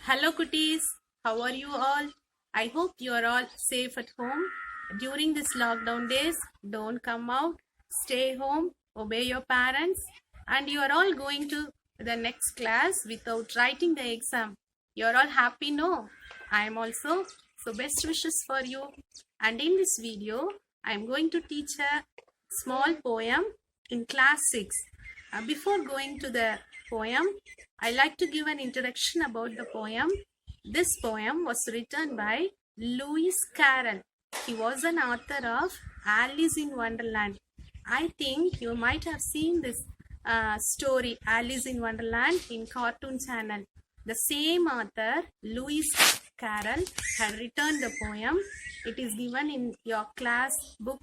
Hello cuties, how are you all? I hope you are all safe at home. During this lockdown days, don't come out, stay home, obey your parents, and you are all going to the next class without writing the exam. You are all happy, no? I am also, so best wishes for you. And in this video, I am going to teach a small poem in class 6. Before going to the poem, I like to give an introduction about the poem. This poem was written by Lewis Carroll. He was an author of Alice in Wonderland. I think you might have seen this story, Alice in Wonderland, in Cartoon Channel. The same author, Lewis Carroll, had written the poem. It is given in your class book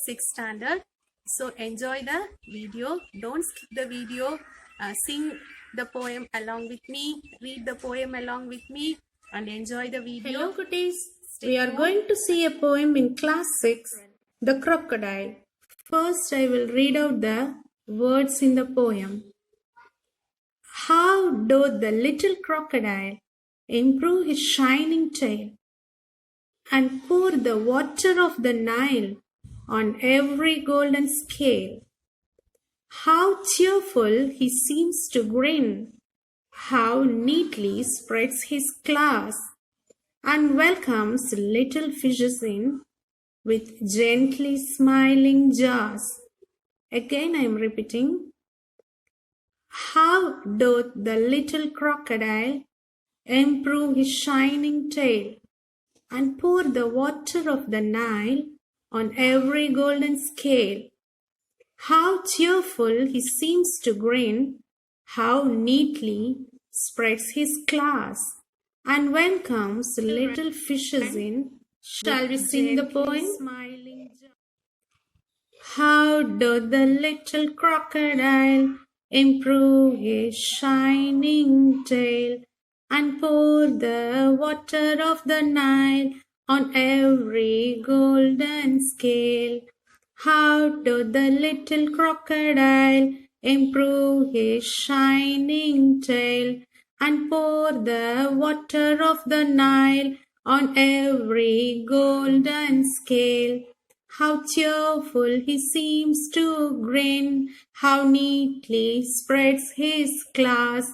6th standard. So enjoy the video. Don't skip the video. Sing the poem along with me. Read the poem along with me and enjoy the video. Hello cuties. We are going to see a poem in class 6, The Crocodile. First I will read out the words in the poem. How doth the little crocodile improve his shining tail and pour the water of the Nile on every golden scale. How cheerful he seems to grin, how neatly spreads his claws, and welcomes little fishes in with gently smiling jaws. Again I am repeating. How doth the little crocodile improve his shining tail and pour the water of the Nile on every golden scale. How cheerful he seems to grin, how neatly spreads his claws, and welcomes little fishes in. Shall we sing the poem? How doth the little crocodile improve his shining tail and pour the water of the Nile on every golden scale. How doth the little crocodile improve his shining tail and pour the water of the Nile on every golden scale. How cheerful he seems to grin, how neatly spreads his claws,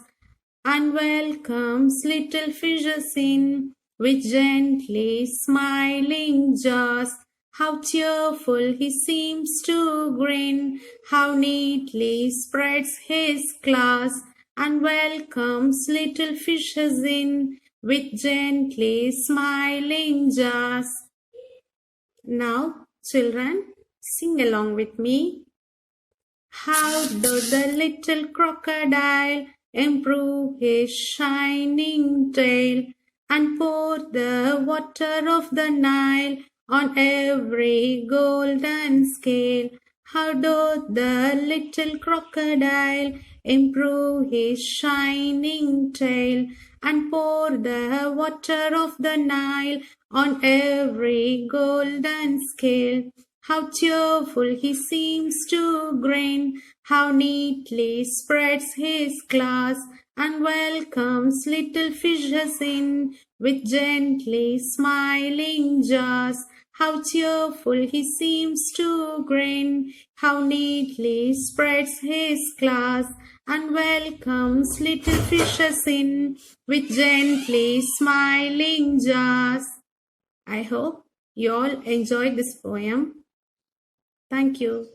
and welcomes little fishes in with gently smiling jaws. How cheerful he seems to grin, how neatly spreads his claws, and welcomes little fishes in with gently smiling jaws. Now, children, sing along with me. How doth the little crocodile improve his shining tail and pour the water of the Nile on every golden scale. How doth the little crocodile improve his shining tail and pour the water of the Nile on every golden scale. How cheerful he seems to grin, how neatly spreads his claws, and welcomes little fishes in with gently smiling jaws. How cheerful he seems to grin, how neatly spreads his claws, and welcomes little fishes in with gently smiling jaws. I hope you all enjoyed this poem. Thank you.